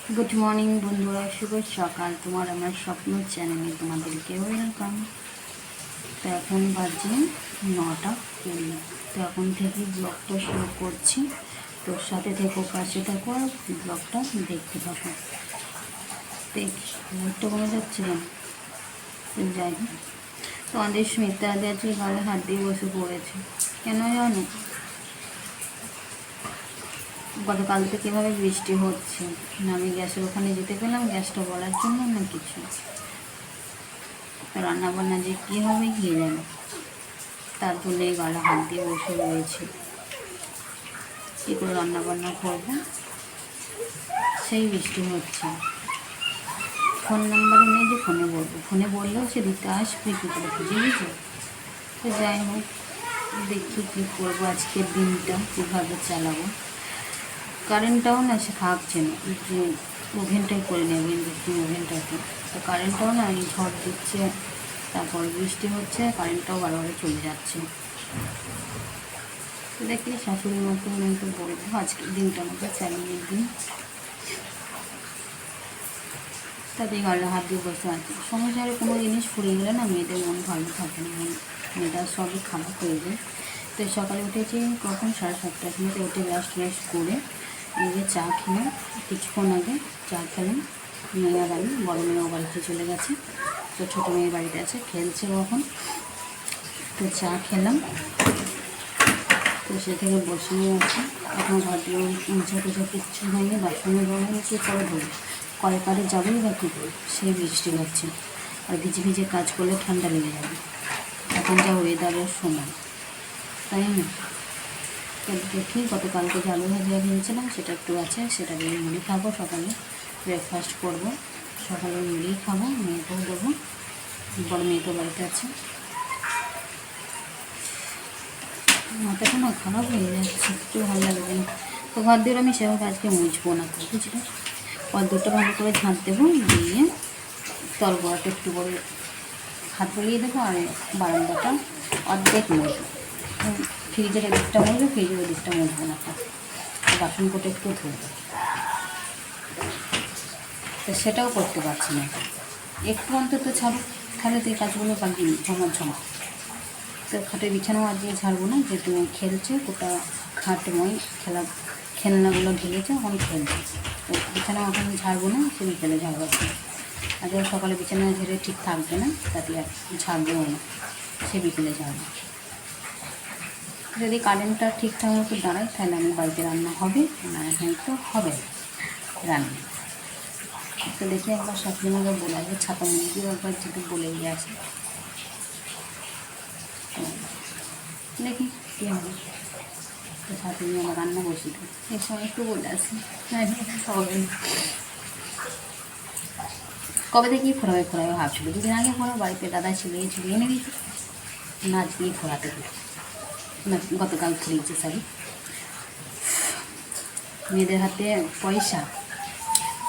Good morning বন্ধুরা, শুভ সকাল। তোমার আমার স্বপ্ন চ্যানেলে তোমাদেরকে ওয়েলকাম। তো এখন বাজে 9:20। তো এখন থেকে ব্লগটা শুরু করছি। তোর সাথে থেকো, পাশে থাকো আর ব্লগটা দেখতে থাকো। দেখি ভোটটা কমে যাচ্ছে কেন? যাই হোক, তোমাদের স্মিতা আজকে গালে হাত দিয়ে বসে পড়েছে। কেন জানো? গতকাল থেকে কীভাবে বৃষ্টি হচ্ছে না, আমি গ্যাসের ওখানে যেতে পেলাম গ্যাসটা বলার জন্য না কিছু। রান্নাবান্না যে কী হবে গিয়ে জানো, তার জন্যে গালে হাত দিয়ে বসে রয়েছে। কী করে রান্নাবান্না করবো, সেই বৃষ্টি হচ্ছে। ফোন নাম্বারও নেই যে ফোনে বলবো, ফোনে বললেও সে দিতে আসবে কী করে, বুঝে গেছো? তো যাই হোক, দেখি কী করবো আজকের দিনটা, কীভাবে চালাবো। কারেন্টটাও না সে থাকছে না, যে ওভেনটাই করে নেবো, ইন্ডাকশন ওভেনটাকে। তো কারেন্টটাও না এই ঝড় দিচ্ছে, তারপর বৃষ্টি হচ্ছে, কারেন্টটাও বারবার চলে যাচ্ছে। তো দেখি শাশুড়ির মতো আমি তো বলবো আজকের দিনটা আমাকে চালিয়ে দিন। তাতে গালে হাত দিয়ে বসে আছে। সংসারে কোনো জিনিস ফুরিয়ে গেলে না মেয়েদের মন ভালো থাকে না, মেয়েটা সবই খারাপ হয়ে যায়। তো সকালে উঠেছি কখন 7:30টার সময়, উঠে ব্রাশ ট্রাশ করে নিজে চা খেলাম। কিছুক্ষণ আগে চা খেলাম। মেয়ে আর আমি, বড় মেয়েও বাড়িতে চলে গেছে, তো ছোটো মেয়ের বাড়িতে আছে, খেলছে কখন। তো চা খেলাম, তো সে থেকে বসিয়ে আছে। এখন ঘর দিয়ে মুছা টুছা কিচ্ছু হয়নি, বাথরুমে জল হয়েছে, পরে ধরো কলকারে যাবেই বা কী করে, সেই বৃষ্টি হচ্ছে। আর ভিজে ভিজে কাজ করলে ঠান্ডা লেগে যাবে, এখন যা ওয়েদারের সময়, তাই না? তো দেখি গতকালকে যে আলু ভাজা ভেবেছিলাম সেটা একটু আছে, সেটা দিয়ে মুড়ি খাবো। সকালে ব্রেকফাস্ট করবো, সকালে মুড়ি খাবো, মেয়েকেও দেবো, বড় মেয়ে তো বাড়িতে আছে। মাথাটা না খারাপ হয়ে যাচ্ছে, একটু ভালো লাগবে না। তো ঘর দিয়ে আমি সেভাবে আজকে মুছবো না, তো বুঝলে, কদ্দুরটা ভালো করে ঝাঁট দেবো, দিয়ে তলগড়াটা একটু করে হাত বলিয়ে দেবো, আর বারান্দাটা অর্ধেক মুছবো। ফ্রিজের এদিকটা মুছবো, ফ্রিজের ওদিকটা মুছবো না, বাসন কোটে একটু ধুবো। তো সেটাও করতে পারছি না, একটু অন্তত ছাড়ো, তাহলে তো এই কাজগুলো বাকি ঝমাঝমা। তো খাটের বিছানাও আজকে ঝাড়বো না, যে তুমি খেলছে গোটা খাটময়, খেলনাগুলো ঢেলেছে, এখন খেলছে। তো বিছানা এখন ঝাড়বো না, সে বিকেলে ঝাড়বো। আজকে সকালে বিছানা ঝেড়ে ঠিক থাকবে না, তাতে আর ঝাড়বেও না, সে বিকেলে ঝাড়বো। যদি কারেন্টটা ঠিকঠাক মতো দাঁড়ায় তাহলে আমি বাড়িতে রান্না হবে, না হয়তো হবে রান্না। তো দেখি একবার শাশুড়ি মাকে বলে আসবে, ছাতা মুরগিও একবার যদি বলে দিয়ে আসে, দেখি কী হবে। তো শাশুড়ি আমার রান্না বসিয়ে দেয়, এই সময় একটু বলে আসি, হবে না। কবে থেকেই ফোরাবে ফোরাবে ভাবছিল, দুদিন আগে ফোরা বাড়িতে দাদা ছিল, এই ছিল, এনে দিয়েছে না, আজকেই ফোরাতে দিল না, গতকাল ফিরেছে। সরি, মেয়েদের হাতে পয়সা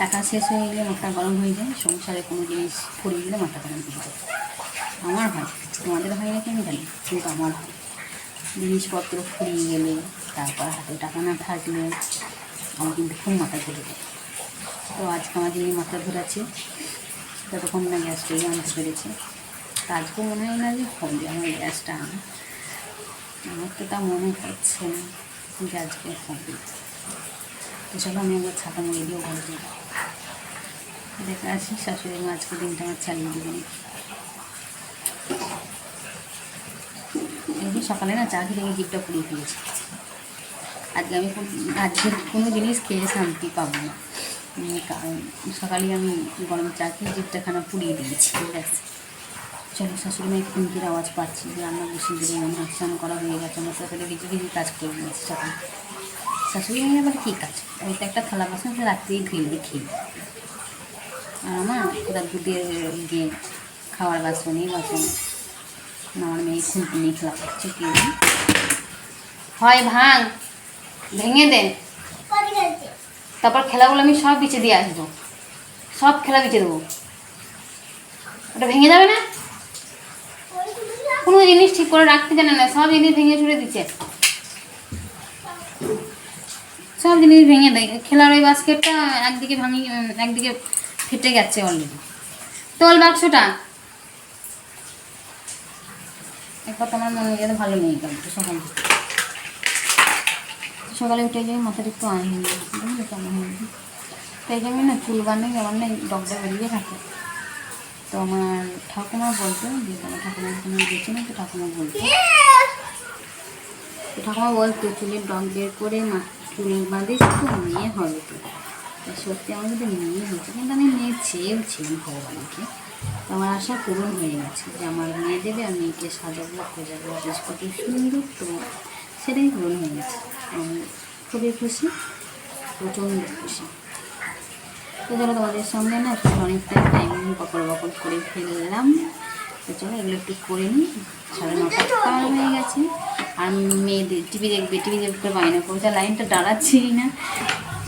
টাকা শেষ হয়ে গেলে মাথা গরম হয়ে যায়, সংসারে কোনো জিনিস ফুরিয়ে গেলে মাথা গরম হয়ে যায়। আমার হয়, তোমাদের হয় নাকি আমি জানি, কিন্তু আমার হয়। জিনিসপত্র ফুরিয়ে গেলে, তারপর হাতে টাকা না থাকলে আমার কিন্তু খুব মাথা ঘুরে যায়। তো আজকে আমার যিনি মাথা ঘুরাচ্ছে, ততক্ষণ না গ্যাসটাই আনতে পেরেছে। তা আজকেও মনে হয় না যে হবে আমার গ্যাসটা আনা, আমার তো তা মনে হচ্ছে না যে আজকে হবে। তো চলো আমি একবার ছাতা মুড়ে দিয়েও ঘরে যাবো, দেখে আসি শাশুড়ি মা আজকে দিনটা আমার চালিয়ে দেবেন। এই সকালে না চা খেয়ে জিভটা পুড়িয়ে ফেলেছি। আজকে কোনো জিনিস খেয়ে শান্তি পাবো না, কারণ সকালে আমি গরম চা খেয়ে জিভটা খানা পুড়িয়ে দিয়েছি। ঠিক আছে, চলো শাশুড়ি মা খুনকির আওয়াজ পাচ্ছি, রান্না বসিয়ে দেবে, রান্না স্নান করা হয়ে গেছে, আমার শাশুড়ি ভিজে ভিজে কাজ করে নিয়েছে সকালে। শাশুড়ি মায়ের আবার কী কাজ, ওই তো একটা থালা বাসন সে রাত্রেই ধুয়ে দিয়ে খেয়ে, আর আমার ওরা দুধের গিয়ে খাওয়ার বাসন, এই বাসন আমার মেয়ে খুনকি নিয়ে খেলা করছে। কি হয় ভাঙ, ভেঙে দেন, তারপর খেলাগুলো আমি সব বিছে দিয়ে আসবো, সব খেলা বিছে দেবো, ওটা ভেঙে যাবে না। কোনো জিনিস ঠিক করে রাখতে জানে না, সব জিনিস ভেঙে ছুড়ে দিচ্ছে। সব জিনিস ভেঙে দেয়। খেলার ওই বাস্কেটটা একদিকে একদিকে ফেটে গেছে অলরেডি। তোল বাক্সটা। এরপর তোমার মনে গেলে ভালো নেই কালকে সকালে। সকালে উঠে গিয়ে মাথাটা একটু আয় হয়ে যায়, বুঝলি কেমন হয়ে যায়। তো এই জন্য না চুল বাঁধে আমার না ডগটা বেরিয়ে থাকে। তো আমার ঠাকুমা বলতো, যে আমার ঠাকুমার কোনো গেছি না, তো ঠাকুমা বলতো চুলের ডগ বের করে চুল বাঁধিস তো মেয়ে হবে তো। সত্যি আমার যদি মেয়ে হতো, কিন্তু আমি মেয়ে চেয়েও ছিলাম ভগবানকে। তো আমার আশা পূরণ হয়ে গেছে যে আমার মেয়ে দেবে, আমি মেয়েকে সাজাবো খোঁজাবো বেশ কত সুন্দর। তো সেটাই পূরণ হয়ে গেছে। আমি খুবই খুশি, প্রচণ্ড খুশি। তো চলো তোমাদের সামনে না অনেকটা টাইম বকর করে ফেললাম। তো চলো এগুলো একটু করে নিই। 9:30 পার হয়ে গেছে। আর মেয়েদের টিভি দেখবে বায়না করছে, লাইনটা দাঁড়াচ্ছি না,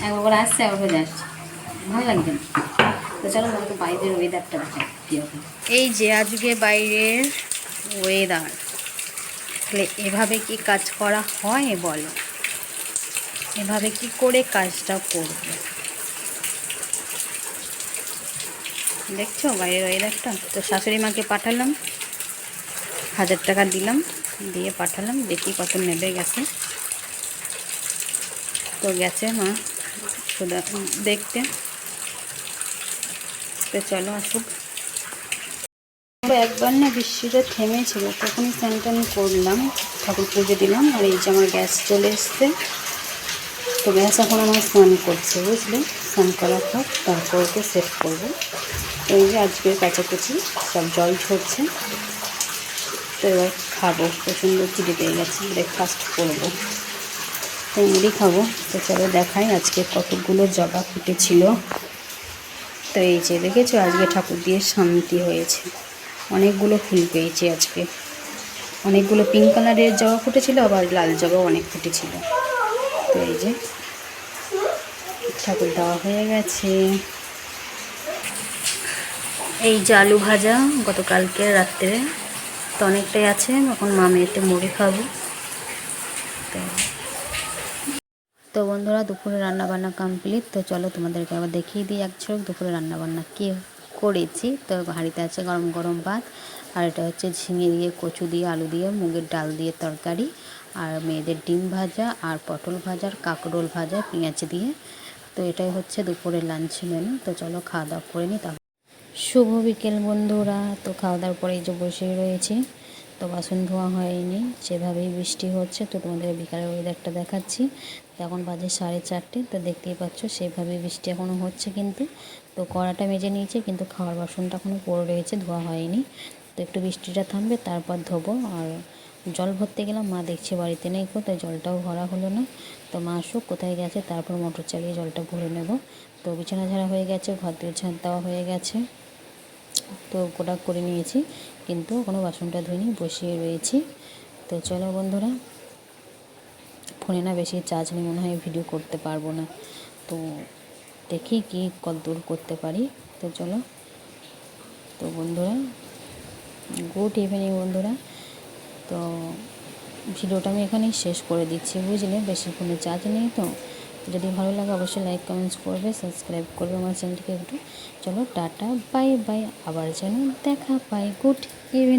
একবার আসছে একবার যাচ্ছে, ভালো লাগছে না। তো চলো তোমাকে বাইরের ওয়েদারটা দেখাই কীরকম। এই যে আজকে বাইরের ওয়েদার, তাহলে এভাবে কি কাজ করা হয় বলো? এভাবে কি করে কাজটা করবে দেখছো বাইরের ওয়েদারটা? তো শাশুড়ি মাকে পাঠালাম, 1000 টাকা দিলাম, দিয়ে পাঠালাম, দেখি কত নেবে গেছে। তো গেছে মা শুধু দেখতে। তো চলো আসুক। একবার না বৃষ্টিটা থেমেছিল, তখনই স্নান টান করলাম, ঠাকুর পুজো দিলাম। আর এই যে আমার গ্যাস চলে এসছে। তো গ্যাস এখন আমার স্নান করছে, বুঝলে? স্নান করার পর তারপর ওকে সেট করবো। তো এই যে আজকের কাছাকাছি সব জল ঝরছে। তো এবার খাবো, প্রচণ্ড খিদে পেয়ে গেছে, ব্রেকফাস্ট করবো। তো মুড়ি খাবো। তো চলো দেখাই আজকে কতগুলো জবা ফুটেছিল। তো এই যে দেখেছো আজকে ঠাকুর দিয়ে শান্তি হয়েছে, অনেকগুলো ফুল পেয়েছি আজকে। অনেকগুলো পিঙ্ক কালারের জবা ফুটেছিল, আবার লাল জবাও অনেক ফুটেছিল। তো এই যে ঠাকুর দেওয়া হয়ে গেছে। এই যে আলু ভাজা গতকালকে রাত্রে, তো অনেকটাই আছে, এখন মা মেয়েতে মুড়ি খাবো। তো বন্ধুরা দুপুরে রান্নাবান্না কমপ্লিট। তো চলো তোমাদেরকে আবার দেখিয়ে দিই এক ঝলক দুপুরে রান্নাবান্না কী করেছি। তো হাঁড়িতে আছে গরম গরম ভাত, আর এটা হচ্ছে ঝিঙে দিয়ে কচু দিয়ে আলু দিয়ে মুগের ডাল দিয়ে তরকারি, আর মেয়েদের ডিম ভাজা আর পটল ভাজা আর কাঁকরোল ভাজা পেঁয়াজ দিয়ে। তো এটাই হচ্ছে দুপুরের লাঞ্চ মেনু। তো চলো খাওয়া দাওয়া করে নিই। তারপর শুভ বিকেল বন্ধুরা। তো খাওয়া দাওয়ার পরে এই যে বসে রয়েছি। তো বাসন ধোয়া হয়নি, সেভাবেই বৃষ্টি হচ্ছে। তো তোমাদের বিকালের ওয়েদারটা দেখাচ্ছি। তো এখন বাজে 4:30। তো দেখতেই পাচ্ছ সেভাবেই বৃষ্টি এখনও হচ্ছে কিন্তু। তো কড়াটা মেজে নিয়েছি, কিন্তু খাওয়ার বাসনটা এখনও পড়ে রয়েছে, ধোয়া হয়নি। তো একটু বৃষ্টিটা থামবে তারপর ধোবো। আর জল ভরতে গেলাম, মা দেখছি বাড়িতে নেই, কোথায় জলটাও ভরা হলো না। তো মা আসুক কোথায় গেছে, তারপর মোটর চালিয়ে জলটা ভরে নেব। তো বিছানা ঝাড়া হয়ে গেছে, ঘর দিয়ে ঝাঁট দেওয়া হয়ে গেছে। তো গোটা করে নিয়েছি, কিন্তু কোনো বাসনটা ধুইনি, বসিয়ে রয়েছি। তো চলো বন্ধুরা, ফোনে না বেশি চার্জ নেই, মনে হয় ভিডিও করতে পারবো না। তো দেখি কি কতদূর করতে পারি। তো চলো। তো বন্ধুরা গুড ইভিনিং বন্ধুরা। তো ভিডিওটা আমি এখানেই শেষ করে দিচ্ছি, বুঝলে? বেশি ফোনে চার্জ নেই। তো যদি ভালো লাগে অবশ্যই লাইক কমেন্টস করবে, সাবস্ক্রাইব করবে আমার চ্যানেলটিকে একটু। চলো টাটা বাই বাই, আবার যেন দেখা পাই। Good evening.